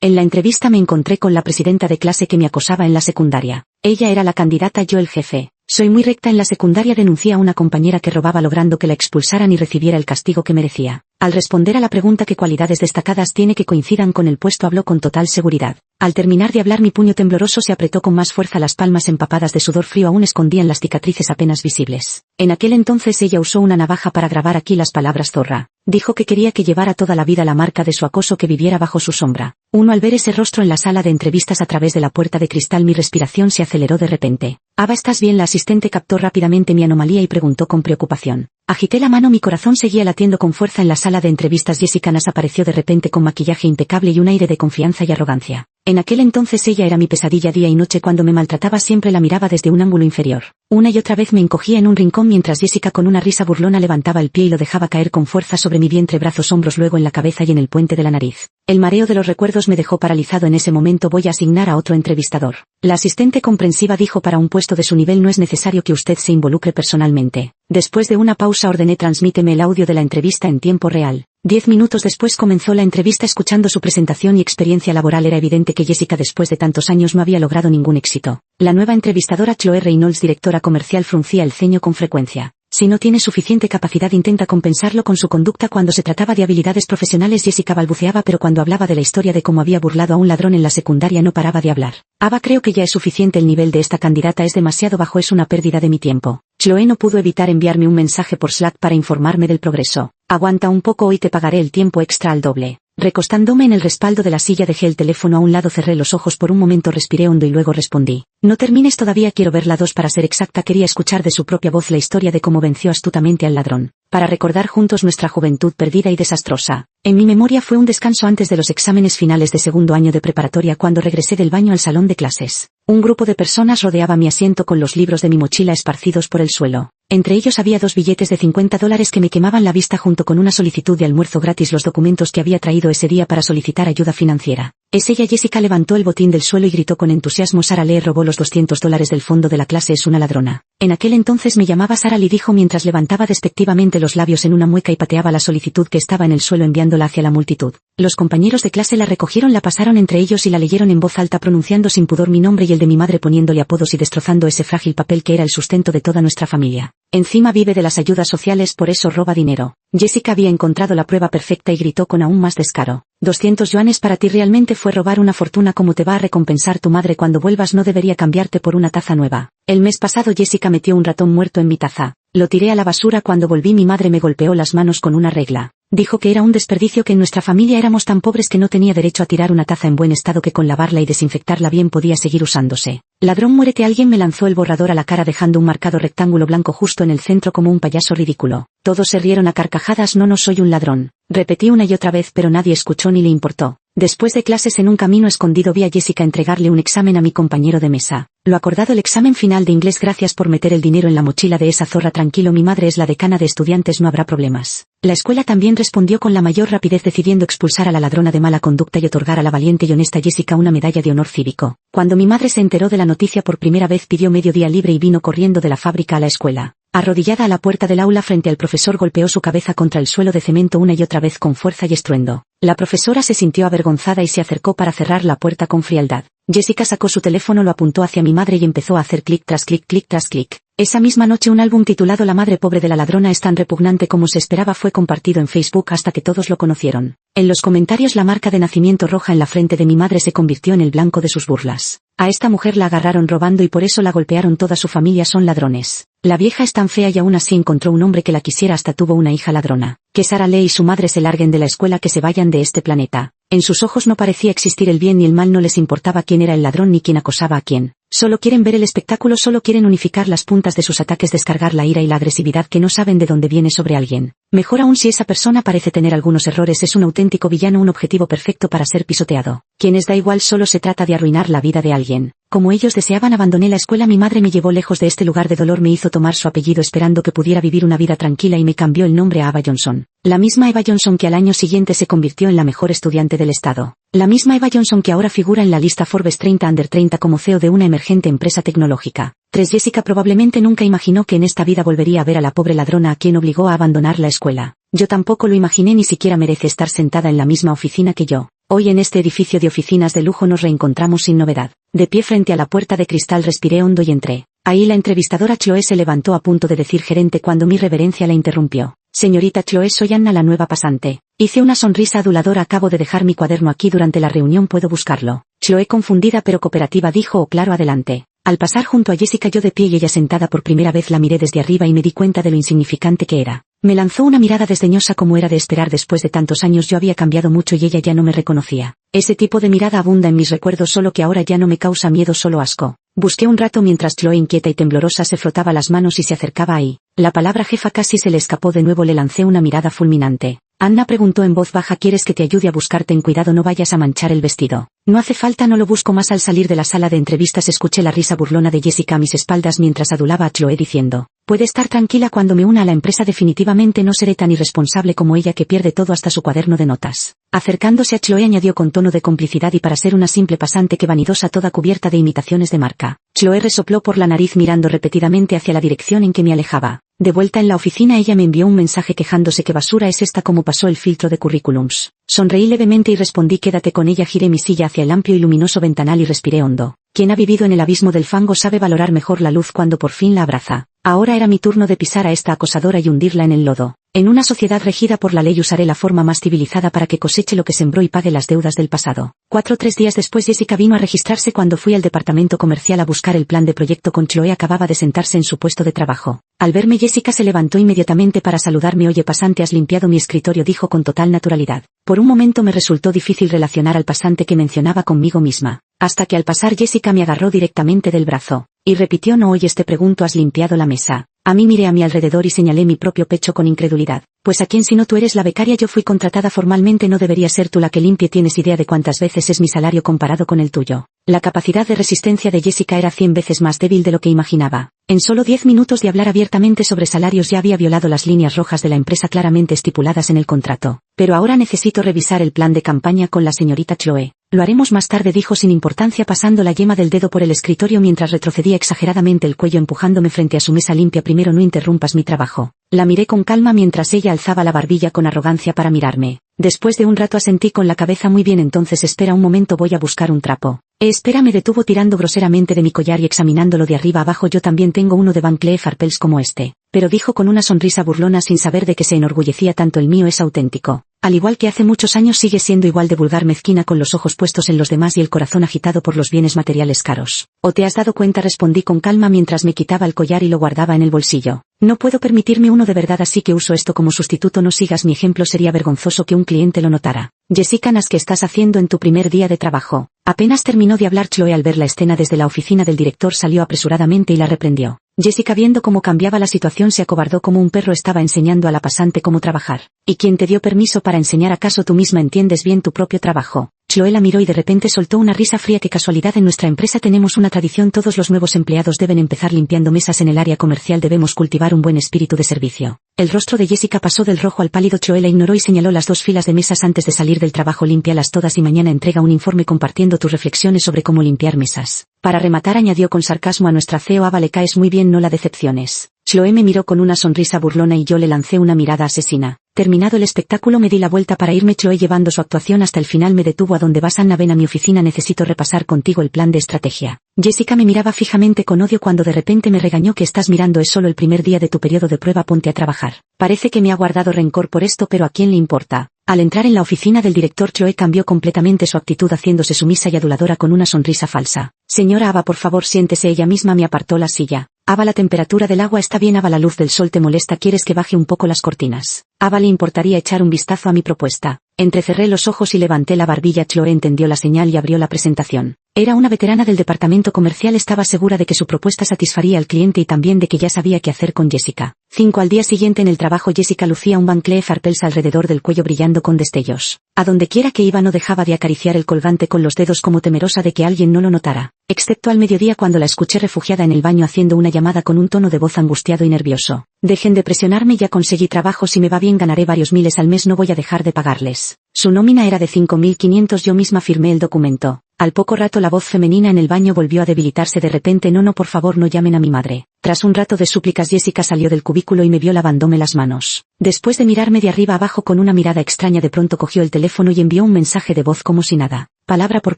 En la entrevista me encontré con la presidenta de clase que me acosaba en la secundaria. Ella era la candidata, yo el jefe. Soy muy recta. En la secundaria denuncié a una compañera que robaba logrando que la expulsaran y recibiera el castigo que merecía. Al responder a la pregunta qué cualidades destacadas tiene que coincidan con el puesto, habló con total seguridad. Al terminar de hablar, mi puño tembloroso se apretó con más fuerza, las palmas empapadas de sudor frío aún escondían las cicatrices apenas visibles. En aquel entonces ella usó una navaja para grabar aquí las palabras zorra. Dijo que quería que llevara toda la vida la marca de su acoso, que viviera bajo su sombra. Al ver ese rostro en la sala de entrevistas a través de la puerta de cristal, mi respiración se aceleró de repente. Ava, ¿estás bien? La asistente captó rápidamente mi anomalía y preguntó con preocupación. Agité la mano, mi corazón seguía latiendo con fuerza. En la sala de entrevistas, Jessica Nas apareció de repente con maquillaje impecable y un aire de confianza y arrogancia. En aquel entonces ella era mi pesadilla día y noche. Cuando me maltrataba siempre la miraba desde un ángulo inferior. Una y otra vez me encogía en un rincón mientras Jessica con una risa burlona levantaba el pie y lo dejaba caer con fuerza sobre mi vientre, brazos, hombros, luego en la cabeza y en el puente de la nariz. El mareo de los recuerdos me dejó paralizado. En ese momento voy a asignar a otro entrevistador. La asistente comprensiva dijo, para un puesto de su nivel no es necesario que usted se involucre personalmente. Después de una pausa ordené, transmíteme el audio de la entrevista en tiempo real. 10 minutos después comenzó la entrevista. Escuchando su presentación y experiencia laboral era evidente que Jessica después de tantos años no había logrado ningún éxito. La nueva entrevistadora, Chloe Reynolds, directora comercial, fruncía el ceño con frecuencia. Si no tiene suficiente capacidad, intenta compensarlo con su conducta. Cuando se trataba de habilidades profesionales, Jessica balbuceaba, pero cuando hablaba de la historia de cómo había burlado a un ladrón en la secundaria no paraba de hablar. Ava, creo que ya es suficiente. El nivel de esta candidata es demasiado bajo, es una pérdida de mi tiempo. Chloe no pudo evitar enviarme un mensaje por Slack para informarme del progreso. Aguanta un poco, hoy te pagaré el tiempo extra al doble. Recostándome en el respaldo de la silla dejé el teléfono a un lado, cerré los ojos por un momento, respiré hondo y luego respondí. No termines todavía, quiero ver la 2 para ser exacta. Quería escuchar de su propia voz la historia de cómo venció astutamente al ladrón. Para recordar juntos nuestra juventud perdida y desastrosa. En mi memoria fue un descanso antes de los exámenes finales de segundo año de preparatoria cuando regresé del baño al salón de clases. Un grupo de personas rodeaba mi asiento con los libros de mi mochila esparcidos por el suelo. Entre ellos había 2 billetes de $50 que me quemaban la vista junto con una solicitud de almuerzo gratis, los documentos que había traído ese día para solicitar ayuda financiera. Es ella. Jessica levantó el botín del suelo y gritó con entusiasmo. Sara Lee robó los $200 del fondo de la clase, es una ladrona. En aquel entonces me llamaba Sara Lee, dijo mientras levantaba despectivamente los labios en una mueca y pateaba la solicitud que estaba en el suelo enviándola hacia la multitud. Los compañeros de clase la recogieron, la pasaron entre ellos y la leyeron en voz alta, pronunciando sin pudor mi nombre y el de mi madre, poniéndole apodos y destrozando ese frágil papel que era el sustento de toda nuestra familia. Encima vive de las ayudas sociales, por eso roba dinero. Jessica había encontrado la prueba perfecta y gritó con aún más descaro. 200 yuanes para ti realmente fue robar una fortuna. ¿Cómo te va a recompensar tu madre cuando vuelvas? No debería cambiarte por una taza nueva. El mes pasado Jessica metió un ratón muerto en mi taza. Lo tiré a la basura. Cuando volví mi madre me golpeó las manos con una regla. Dijo que era un desperdicio, que en nuestra familia éramos tan pobres que no tenía derecho a tirar una taza en buen estado, que con lavarla y desinfectarla bien podía seguir usándose. Ladrón, muérete. Alguien me lanzó el borrador a la cara dejando un marcado rectángulo blanco justo en el centro como un payaso ridículo. Todos se rieron a carcajadas. No soy un ladrón. Repetí una y otra vez, pero nadie escuchó ni le importó. Después de clases, en un camino escondido, vi a Jessica entregarle un examen a mi compañero de mesa. Lo acordado, el examen final de inglés. Gracias por meter el dinero en la mochila de esa zorra. Tranquilo, mi madre es la decana de estudiantes, no habrá problemas. La escuela también respondió con la mayor rapidez, decidiendo expulsar a la ladrona de mala conducta y otorgar a la valiente y honesta Jessica una medalla de honor cívico. Cuando mi madre se enteró de la noticia por primera vez, pidió medio día libre y vino corriendo de la fábrica a la escuela. Arrodillada a la puerta del aula frente al profesor, golpeó su cabeza contra el suelo de cemento una y otra vez con fuerza y estruendo. La profesora se sintió avergonzada y se acercó para cerrar la puerta con frialdad. Jessica sacó su teléfono, lo apuntó hacia mi madre y empezó a hacer clic tras clic, clic tras clic. Esa misma noche un álbum titulado La madre pobre de la ladrona es tan repugnante como se esperaba fue compartido en Facebook hasta que todos lo conocieron. En los comentarios, la marca de nacimiento roja en la frente de mi madre se convirtió en el blanco de sus burlas. A esta mujer la agarraron robando y por eso la golpearon. Toda su familia son ladrones. La vieja es tan fea y aún así encontró un hombre que la quisiera, hasta tuvo una hija ladrona. Que Sara Lee y su madre se larguen de la escuela, que se vayan de este planeta. En sus ojos no parecía existir el bien ni el mal, no les importaba quién era el ladrón ni quién acosaba a quién. Solo quieren ver el espectáculo, solo quieren unificar las puntas de sus ataques, descargar la ira y la agresividad que no saben de dónde viene sobre alguien. Mejor aún si esa persona parece tener algunos errores, es un auténtico villano, un objetivo perfecto para ser pisoteado. Quienes da igual, solo se trata de arruinar la vida de alguien. Como ellos deseaban, abandoné la escuela. Mi madre me llevó lejos de este lugar de dolor, me hizo tomar su apellido esperando que pudiera vivir una vida tranquila y me cambió el nombre a Ava Johnson. La misma Eva Johnson que al año siguiente se convirtió en la mejor estudiante del estado. La misma Eva Johnson que ahora figura en la lista Forbes 30 Under 30 como CEO de una emergente empresa tecnológica. 3. Jessica probablemente nunca imaginó que en esta vida volvería a ver a la pobre ladrona a quien obligó a abandonar la escuela. Yo tampoco lo imaginé, ni siquiera merece estar sentada en la misma oficina que yo. Hoy en este edificio de oficinas de lujo nos reencontramos sin novedad. De pie frente a la puerta de cristal respiré hondo y entré. Ahí la entrevistadora Chloe se levantó a punto de decir gerente cuando mi reverencia la interrumpió. Señorita Chloe, soy Anna, la nueva pasante. Hice una sonrisa aduladora. Acabo de dejar mi cuaderno aquí durante la reunión, ¿puedo buscarlo? Chloe, confundida pero cooperativa, dijo: oh, claro, adelante. Al pasar junto a Jessica, yo de pie y ella sentada por primera vez, la miré desde arriba y me di cuenta de lo insignificante que era. Me lanzó una mirada desdeñosa como era de esperar. Después de tantos años yo había cambiado mucho y ella ya no me reconocía. Ese tipo de mirada abunda en mis recuerdos, solo que ahora ya no me causa miedo, solo asco. Busqué un rato mientras Chloe, inquieta y temblorosa, se frotaba las manos y se acercaba ahí. La palabra jefa casi se le escapó de nuevo. Le lancé una mirada fulminante. Anna preguntó en voz baja: ¿quieres que te ayude a buscar? Ten cuidado, no vayas a manchar el vestido. No hace falta, no lo busco más. Al salir de la sala de entrevistas escuché la risa burlona de Jessica a mis espaldas mientras adulaba a Chloe diciendo: puede estar tranquila, cuando me una a la empresa definitivamente no seré tan irresponsable como ella, que pierde todo hasta su cuaderno de notas. Acercándose a Chloe añadió con tono de complicidad: y para ser una simple pasante, que vanidosa, toda cubierta de imitaciones de marca. Chloe resopló por la nariz mirando repetidamente hacia la dirección en que me alejaba. De vuelta en la oficina ella me envió un mensaje quejándose: ¿qué basura es esta? ¿Cómo pasó el filtro de currículums? Sonreí levemente y respondí: quédate con ella. Giré mi silla hacia el amplio y luminoso ventanal y respiré hondo. Quien ha vivido en el abismo del fango sabe valorar mejor la luz cuando por fin la abraza. Ahora era mi turno de pisar a esta acosadora y hundirla en el lodo. En una sociedad regida por la ley usaré la forma más civilizada para que coseche lo que sembró y pague las deudas del pasado. 3 días después Jessica vino a registrarse. Cuando fui al departamento comercial a buscar el plan de proyecto con Chloe, acababa de sentarse en su puesto de trabajo. Al verme Jessica se levantó inmediatamente para saludarme. Oye pasante, ¿has limpiado mi escritorio?, dijo con total naturalidad. Por un momento me resultó difícil relacionar al pasante que mencionaba conmigo misma. Hasta que al pasar Jessica me agarró directamente del brazo. Y repitió: no oyes, te pregunto, ¿has limpiado la mesa? A mí miré a mi alrededor y señalé mi propio pecho con incredulidad. Pues a quién si no tú eres la becaria, yo fui contratada formalmente, no debería ser tú la que limpie. ¿Tienes idea de cuántas veces es mi salario comparado con el tuyo? La capacidad de resistencia de Jessica era 100 veces más débil de lo que imaginaba. En solo 10 minutos de hablar abiertamente sobre salarios ya había violado las líneas rojas de la empresa claramente estipuladas en el contrato. Pero ahora necesito revisar el plan de campaña con la señorita Chloe. Lo haremos más tarde, dijo sin importancia, pasando la yema del dedo por el escritorio mientras retrocedía exageradamente el cuello empujándome frente a su mesa. Limpia primero, no interrumpas mi trabajo. La miré con calma mientras ella alzaba la barbilla con arrogancia para mirarme. Después de un rato asentí con la cabeza. Muy bien, entonces espera un momento, voy a buscar un trapo. Espera, me detuvo tirando groseramente de mi collar y examinándolo de arriba abajo. Yo también tengo uno de Van Cleef & Arpels como este. Pero dijo con una sonrisa burlona sin saber de qué se enorgullecía tanto. El mío es auténtico. Al igual que hace muchos años sigue siendo igual de vulgar, mezquina, con los ojos puestos en los demás y el corazón agitado por los bienes materiales caros. ¿O te has dado cuenta?, respondí con calma mientras me quitaba el collar y lo guardaba en el bolsillo. No puedo permitirme uno de verdad, así que uso esto como sustituto. No sigas mi ejemplo, sería vergonzoso que un cliente lo notara. Jessica Nas, ¿qué estás haciendo en tu primer día de trabajo? Apenas terminó de hablar Chloe al ver la escena desde la oficina del director salió apresuradamente y la reprendió. Jessica, viendo cómo cambiaba la situación, se acobardó como un perro. Estaba enseñando a la pasante cómo trabajar. ¿Y quién te dio permiso para enseñar? ¿Acaso tú misma entiendes bien tu propio trabajo? Chloe la miró y de repente soltó una risa fría. Qué casualidad, en nuestra empresa tenemos una tradición: todos los nuevos empleados deben empezar limpiando mesas en el área comercial. Debemos cultivar un buen espíritu de servicio. El rostro de Jessica pasó del rojo al pálido. Chloe la ignoró y señaló las 2 filas de mesas antes de salir del trabajo. Límpialas todas y mañana entrega un informe compartiendo tus reflexiones sobre cómo limpiar mesas. Para rematar, añadió con sarcasmo, a nuestra CEO Ava le caes muy bien, no la decepciones. Chloe me miró con una sonrisa burlona y yo le lancé una mirada asesina. Terminado el espectáculo me di la vuelta para irme. Chloe, llevando su actuación hasta el final, me detuvo. ¿A dónde vas, Anna? Ven a mi oficina, necesito repasar contigo el plan de estrategia. Jessica me miraba fijamente con odio cuando de repente me regañó. ¿Qué estás mirando? Es solo el primer día de tu periodo de prueba, ponte a trabajar. Parece que me ha guardado rencor por esto, pero ¿a quién le importa? Al entrar en la oficina del director, Chloe cambió completamente su actitud, haciéndose sumisa y aduladora con una sonrisa falsa. Señora Ava, por favor siéntese. Ella misma me apartó la silla. Ava, la temperatura del agua está bien. Ava, la luz del sol te molesta, ¿quieres que baje un poco las cortinas? Ava, ¿le importaría echar un vistazo a mi propuesta? Entrecerré los ojos y levanté la barbilla. Chloe entendió la señal y abrió la presentación. Era una veterana del departamento comercial, estaba segura de que su propuesta satisfaría al cliente y también de que ya sabía qué hacer con Jessica. 5 Al día siguiente en el trabajo, Jessica lucía un Van Cleef & Arpels alrededor del cuello brillando con destellos. A donde quiera que iba no dejaba de acariciar el colgante con los dedos como temerosa de que alguien no lo notara. Excepto al mediodía cuando la escuché refugiada en el baño haciendo una llamada con un tono de voz angustiado y nervioso. Dejen de presionarme, ya conseguí trabajo, si me va bien ganaré varios miles al mes, no voy a dejar de pagarles. Su nómina era de 5.500, yo misma firmé el documento. Al poco rato la voz femenina en el baño volvió a debilitarse de repente. No, por favor, no llamen a mi madre. Tras un rato de súplicas Jessica salió del cubículo y me vio lavándome las manos. Después de mirarme de arriba abajo con una mirada extraña de pronto cogió el teléfono y envió un mensaje de voz como si nada. Palabra por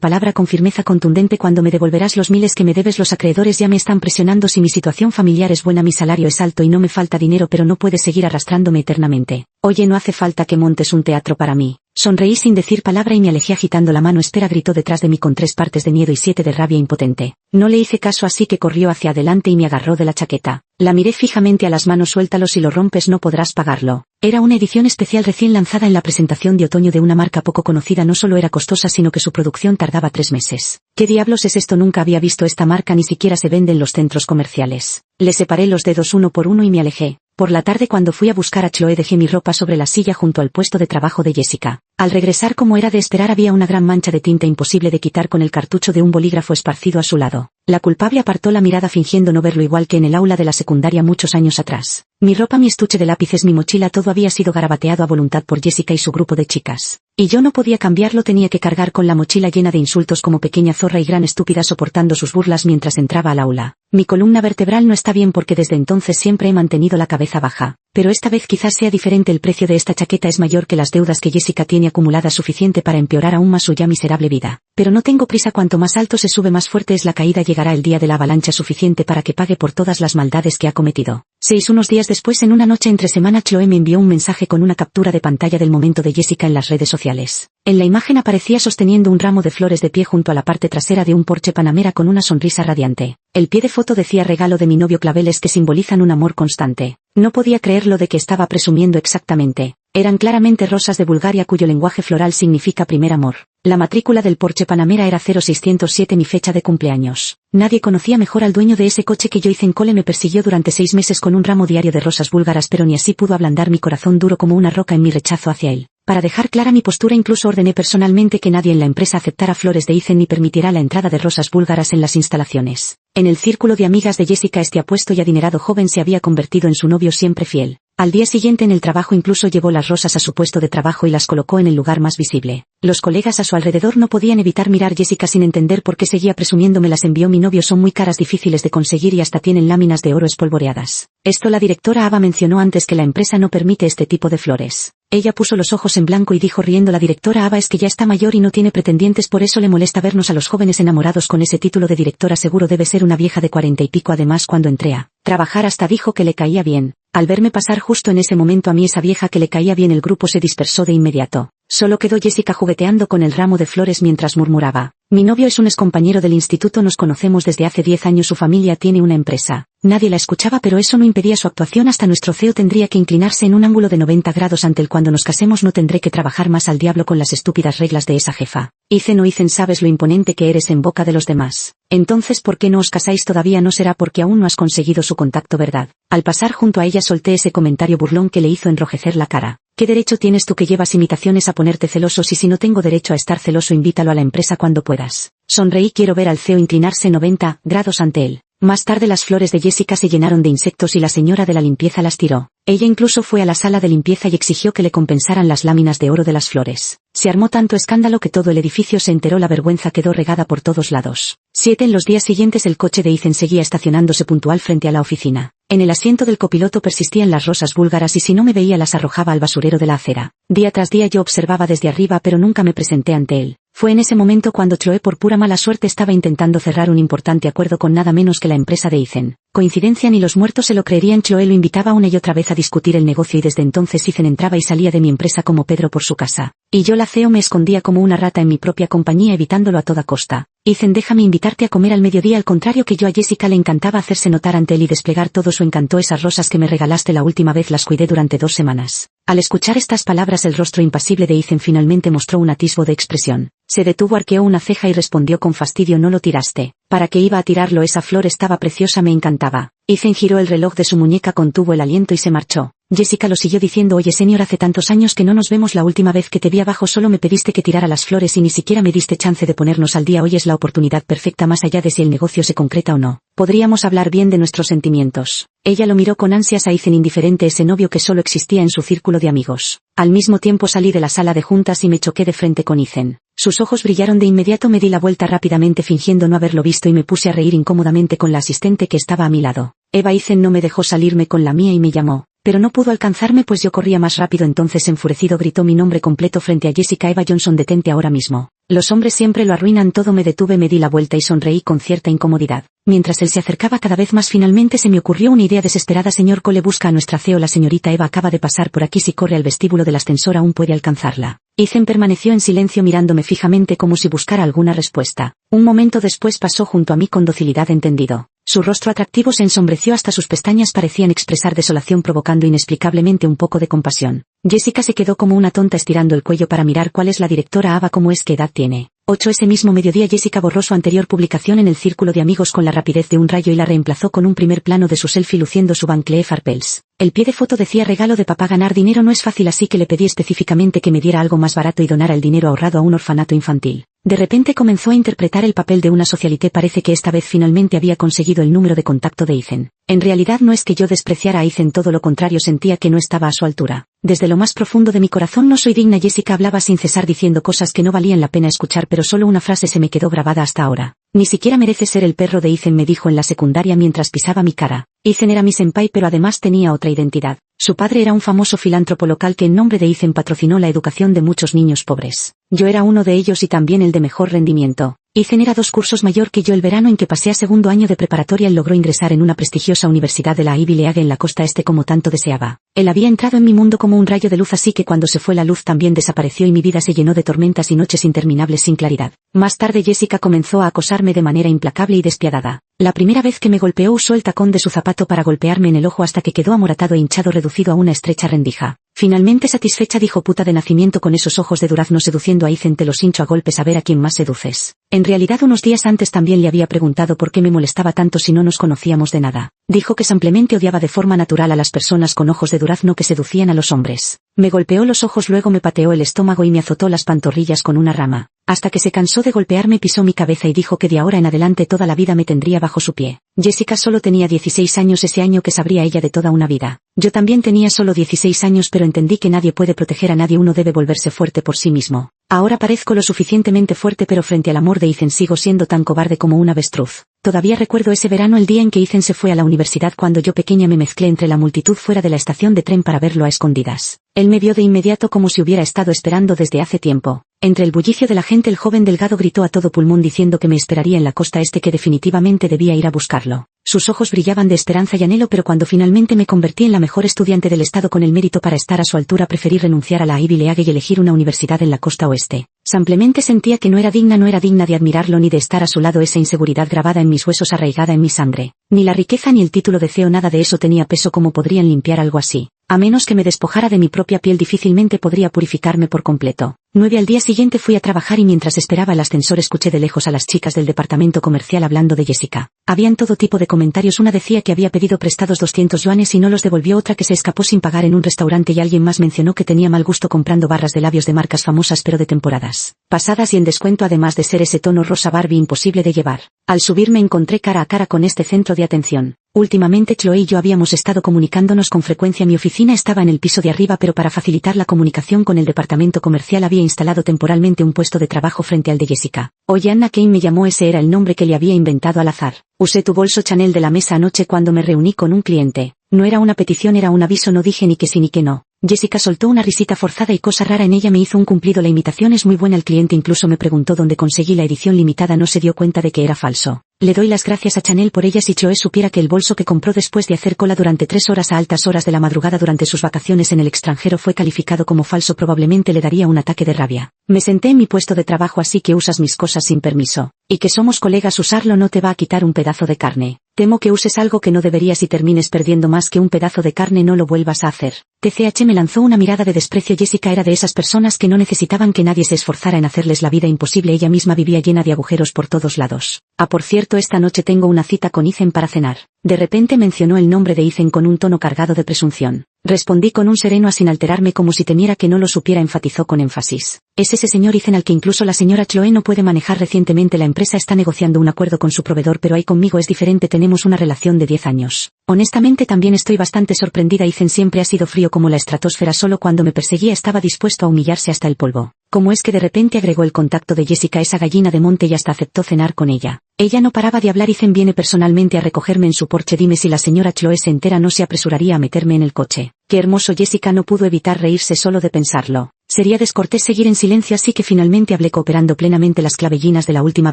palabra con firmeza contundente: cuando me devolverás los miles que me debes, los acreedores ya me están presionando. Si mi situación familiar es buena, mi salario es alto y no me falta dinero, pero no puedes seguir arrastrándome eternamente. Oye, no hace falta que montes un teatro para mí. Sonreí sin decir palabra y me alejé agitando la mano. Espera, gritó detrás de mí con 3 partes de miedo y 7 de rabia impotente. No le hice caso, así que corrió hacia adelante y me agarró de la chaqueta. La miré fijamente a las manos. Suéltalo, si lo rompes no podrás pagarlo. Era una edición especial recién lanzada en la presentación de otoño de una marca poco conocida. No solo era costosa, sino que su producción tardaba 3 meses. ¿Qué diablos es esto? Nunca había visto esta marca, ni siquiera se vende en los centros comerciales. Le separé los dedos uno por uno y me alejé. Por la tarde, cuando fui a buscar a Chloe, dejé mi ropa sobre la silla junto al puesto de trabajo de Jessica. Al regresar, como era de esperar, había una gran mancha de tinta imposible de quitar con el cartucho de un bolígrafo esparcido a su lado. La culpable apartó la mirada fingiendo no verlo, igual que en el aula de la secundaria muchos años atrás. Mi ropa, mi estuche de lápices, mi mochila, todo había sido garabateado a voluntad por Jessica y su grupo de chicas. Y yo no podía cambiarlo, tenía que cargar con la mochila llena de insultos como pequeña zorra y gran estúpida, soportando sus burlas mientras entraba al aula. Mi columna vertebral no está bien porque desde entonces siempre he mantenido la cabeza baja. Pero esta vez quizás sea diferente. El precio de esta chaqueta es mayor que las deudas que Jessica tiene acumuladas, suficiente para empeorar aún más su ya miserable vida. Pero no tengo prisa, cuanto más alto se sube más fuerte es la caída. Llegará el día de la avalancha, suficiente para que pague por todas las maldades que ha cometido. Unos días después, en una noche entre semana, Chloe me envió un mensaje con una captura de pantalla del momento de Jessica en las redes sociales. En la imagen aparecía sosteniendo un ramo de flores de pie junto a la parte trasera de un Porsche Panamera con una sonrisa radiante. El pie de foto decía: regalo de mi novio, claveles que simbolizan un amor constante. No podía creer lo de que estaba presumiendo exactamente. Eran claramente rosas de Bulgaria, cuyo lenguaje floral significa primer amor. La matrícula del Porsche Panamera era 0607, mi fecha de cumpleaños. Nadie conocía mejor al dueño de ese coche que yo. Ethan Cole me persiguió durante 6 meses con un ramo diario de rosas búlgaras, pero ni así pudo ablandar mi corazón duro como una roca en mi rechazo hacia él. Para dejar clara mi postura, incluso ordené personalmente que nadie en la empresa aceptara flores de Ethan ni permitiera la entrada de rosas búlgaras en las instalaciones. En el círculo de amigas de Jessica, este apuesto y adinerado joven se había convertido en su novio siempre fiel. Al día siguiente en el trabajo incluso llevó las rosas a su puesto de trabajo y las colocó en el lugar más visible. Los colegas a su alrededor no podían evitar mirar. Jessica, sin entender por qué seguía presumiendo, me las envió: mi novio, son muy caras, difíciles de conseguir y hasta tienen láminas de oro espolvoreadas. Esto la directora Ava mencionó antes, que la empresa no permite este tipo de flores. Ella puso los ojos en blanco y dijo riendo: la directora Ava es que ya está mayor y no tiene pretendientes, por eso le molesta vernos a los jóvenes enamorados con ese título de directora. Seguro debe ser una vieja de 40 y pico. Además, cuando entré a trabajar hasta dijo que le caía bien. Al verme pasar justo en ese momento a mí, esa vieja que le caía bien, el grupo se dispersó de inmediato. Solo quedó Jessica jugueteando con el ramo de flores mientras murmuraba: mi novio es un excompañero del instituto, nos conocemos desde hace 10 años, su familia tiene una empresa. Nadie la escuchaba, pero eso no impedía su actuación. Hasta nuestro CEO tendría que inclinarse en un ángulo de 90 grados ante él. Cuando nos casemos no tendré que trabajar más. Al diablo con las estúpidas reglas de esa jefa. Ethan, o Ethan, sabes lo imponente que eres en boca de los demás. Entonces, ¿por qué no os casáis todavía? No será porque aún no has conseguido su contacto, ¿verdad? Al pasar junto a ella solté ese comentario burlón que le hizo enrojecer la cara. ¿Qué derecho tienes tú, que llevas imitaciones, a ponerte celoso? Si no tengo derecho a estar celoso, invítalo a la empresa cuando puedas. Sonreí. Quiero ver al CEO inclinarse 90 grados ante él. Más tarde las flores de Jessica se llenaron de insectos y la señora de la limpieza las tiró. Ella incluso fue a la sala de limpieza y exigió que le compensaran las láminas de oro de las flores. Se armó tanto escándalo que todo el edificio se enteró. La vergüenza quedó regada por todos lados. En los días siguientes el coche de Ethan seguía estacionándose puntual frente a la oficina. En el asiento del copiloto persistían las rosas búlgaras y si no me veía las arrojaba al basurero de la acera. Día tras día yo observaba desde arriba, pero nunca me presenté ante él. Fue en ese momento cuando Chloe, por pura mala suerte, estaba intentando cerrar un importante acuerdo con nada menos que la empresa de Ethan. Coincidencia, ni los muertos se lo creerían. Chloe lo invitaba una y otra vez a discutir el negocio y desde entonces Ethan entraba y salía de mi empresa como Pedro por su casa. Y yo, la CEO, me escondía como una rata en mi propia compañía, evitándolo a toda costa. Ethan, déjame invitarte a comer al mediodía. Al contrario que yo, a Jessica le encantaba hacerse notar ante él y desplegar todo su encanto. Esas rosas que me regalaste la última vez las cuidé durante 2 semanas. Al escuchar estas palabras el rostro impasible de Ethan finalmente mostró un atisbo de expresión. Se detuvo, arqueó una ceja y respondió con fastidio: no lo tiraste. ¿Para qué iba a tirarlo? Esa flor estaba preciosa, me encantaba. Ethan giró el reloj de su muñeca, contuvo el aliento y se marchó. Jessica lo siguió diciendo: oye señor, hace tantos años que no nos vemos. La última vez que te vi abajo solo me pediste que tirara las flores y ni siquiera me diste chance de ponernos al día. Hoy es la oportunidad perfecta, más allá de si el negocio se concreta o no. Podríamos hablar bien de nuestros sentimientos. Ella lo miró con ansias a Ethan, indiferente, ese novio que solo existía en su círculo de amigos. Al mismo tiempo salí de la sala de juntas y me choqué de frente con Ethan. Sus ojos brillaron de inmediato. Me di la vuelta rápidamente fingiendo no haberlo visto y me puse a reír incómodamente con la asistente que estaba a mi lado. Eva Ethan no me dejó salirme con la mía y me llamó, pero no pudo alcanzarme pues yo corría más rápido. Entonces enfurecido gritó mi nombre completo frente a Jessica. Eva Johnson, detente ahora mismo. Los hombres siempre lo arruinan todo. Me detuve, me di la vuelta y sonreí con cierta incomodidad. Mientras él se acercaba cada vez más, finalmente se me ocurrió una idea desesperada. Señor Cole, busca a nuestra CEO. La señorita Eva acaba de pasar por aquí. Si corre al vestíbulo del ascensor aún puede alcanzarla. Ethan permaneció en silencio mirándome fijamente como si buscara alguna respuesta. Un momento después pasó junto a mí con docilidad. Entendido. Su rostro atractivo se ensombreció, hasta sus pestañas parecían expresar desolación, provocando inexplicablemente un poco de compasión. Jessica se quedó como una tonta estirando el cuello para mirar cuál es la directora Ava. ¿Cómo es? ¿Qué edad tiene? 8. Ese mismo mediodía Jessica borró su anterior publicación en el círculo de amigos con la rapidez de un rayo y la reemplazó con un primer plano de su selfie luciendo su Van Cleef Arpels. El pie de foto decía: regalo de papá. Ganar dinero no es fácil, así que le pedí específicamente que me diera algo más barato y donara el dinero ahorrado a un orfanato infantil. De repente comenzó a interpretar el papel de una socialité. Parece que esta vez finalmente había conseguido el número de contacto de Ethan. En realidad no es que yo despreciara a Ethan, todo lo contrario, sentía que no estaba a su altura. Desde lo más profundo de mi corazón no soy digna. Jessica hablaba sin cesar diciendo cosas que no valían la pena escuchar, pero solo una frase se me quedó grabada hasta ahora. Ni siquiera merece ser el perro de Ethan, me dijo en la secundaria mientras pisaba mi cara. Ethan era mi senpai, pero además tenía otra identidad. Su padre era un famoso filántropo local que en nombre de Ethan patrocinó la educación de muchos niños pobres. Yo era uno de ellos y también el de mejor rendimiento. Ethan era 2 cursos mayor que yo. El verano en que pasé a segundo año de preparatoria él logró ingresar en una prestigiosa universidad de la Ivy League en la costa este como tanto deseaba. Él había entrado en mi mundo como un rayo de luz, así que cuando se fue la luz también desapareció y mi vida se llenó de tormentas y noches interminables sin claridad. Más tarde Jessica comenzó a acosarme de manera implacable y despiadada. La primera vez que me golpeó usó el tacón de su zapato para golpearme en el ojo hasta que quedó amoratado e hinchado, reducido a una estrecha rendija. Finalmente satisfecha dijo: puta de nacimiento, con esos ojos de durazno seduciendo a Ethan, te los hincho a golpes a ver a quién más seduces. En realidad unos días antes también le había preguntado por qué me molestaba tanto si no nos conocíamos de nada. Dijo que simplemente odiaba de forma natural a las personas con ojos de durazno que seducían a los hombres. Me golpeó los ojos, luego me pateó el estómago y me azotó las pantorrillas con una rama. Hasta que se cansó de golpearme pisó mi cabeza y dijo que de ahora en adelante toda la vida me tendría bajo su pie. Jessica solo tenía 16 años ese año. Que sabría ella de toda una vida. Yo también tenía solo 16 años, pero entendí que nadie puede proteger a nadie, uno debe volverse fuerte por sí mismo. Ahora parezco lo suficientemente fuerte, pero frente al amor de Ethan sigo siendo tan cobarde como un avestruz. Todavía recuerdo ese verano, el día en que Ethan se fue a la universidad. Cuando yo pequeña me mezclé entre la multitud fuera de la estación de tren para verlo a escondidas. Él me vio de inmediato como si hubiera estado esperando desde hace tiempo. Entre el bullicio de la gente el joven delgado gritó a todo pulmón diciendo que me esperaría en la costa este, que definitivamente debía ir a buscarlo. Sus ojos brillaban de esperanza y anhelo, pero cuando finalmente me convertí en la mejor estudiante del estado con el mérito para estar a su altura, preferí renunciar a la Ivy League y elegir una universidad en la costa oeste. Simplemente sentía que no era digna de admirarlo ni de estar a su lado. Esa inseguridad grabada en mis huesos, arraigada en mi sangre. Ni la riqueza ni el título de CEO, nada de eso tenía peso. ¿Cómo podrían limpiar algo así? A menos que me despojara de mi propia piel, difícilmente podría purificarme por completo. 9. Al día siguiente fui a trabajar y mientras esperaba el ascensor escuché de lejos a las chicas del departamento comercial hablando de Jessica. Habían todo tipo de comentarios. Una decía que había pedido prestados 200 yuanes y no los devolvió, otra que se escapó sin pagar en un restaurante, y alguien más mencionó que tenía mal gusto comprando barras de labios de marcas famosas pero de temporadas pasadas y en descuento, además de ser ese tono rosa Barbie imposible de llevar. Al subir me encontré cara a cara con este centro de atención. Últimamente Chloe y yo habíamos estado comunicándonos con frecuencia. Mi oficina estaba en el piso de arriba, pero para facilitar la comunicación con el departamento comercial había instalado temporalmente un puesto de trabajo frente al de Jessica. Oye, Anna Kane me llamó, ese era el nombre que le había inventado al azar. Usé tu bolso Chanel de la mesa anoche cuando me reuní con un cliente. No era una petición, era un aviso. No dije ni que sí ni que no. Jessica soltó una risita forzada y cosa rara en ella me hizo un cumplido. La imitación es muy buena. El cliente incluso me preguntó dónde conseguí la edición limitada. No se dio cuenta de que era falso. Le doy las gracias a Chanel por ella. Si Chloe supiera que el bolso que compró después de hacer cola durante 3 horas a altas horas de la madrugada durante sus vacaciones en el extranjero fue calificado como falso, probablemente le daría un ataque de rabia. Me senté en mi puesto de trabajo. Así que usas mis cosas sin permiso. Y que somos colegas, usarlo no te va a quitar un pedazo de carne. Temo que uses algo que no deberías y termines perdiendo más que un pedazo de carne. No lo vuelvas a hacer. TCH me lanzó una mirada de desprecio. Jessica era de esas personas que no necesitaban que nadie se esforzara en hacerles la vida imposible. Ella misma vivía llena de agujeros por todos lados. Por cierto, esta noche tengo una cita con Ethan para cenar. De repente mencionó el nombre de Ethan con un tono cargado de presunción. Respondí con un sereno sin alterarme, como si temiera que no lo supiera. Enfatizó con énfasis. Es ese señor Ethan al que incluso la señora Chloe no puede manejar. Recientemente la empresa está negociando un acuerdo con su proveedor, pero ahí conmigo es diferente. Tenemos una relación de 10 años. Honestamente también estoy bastante sorprendida. Ethan siempre ha sido frío como la estratosfera. Solo cuando me perseguía estaba dispuesto a humillarse hasta el polvo. ¿Cómo es que de repente agregó el contacto de Jessica esa gallina de monte y hasta aceptó cenar con ella? Ella no paraba de hablar y Zen viene personalmente a recogerme en su porche. Dime si la señora Chloe se entera no se apresuraría a meterme en el coche. Qué hermoso. Jessica no pudo evitar reírse solo de pensarlo. Sería descortés seguir en silencio así que finalmente hablé cooperando plenamente. Las clavellinas de la última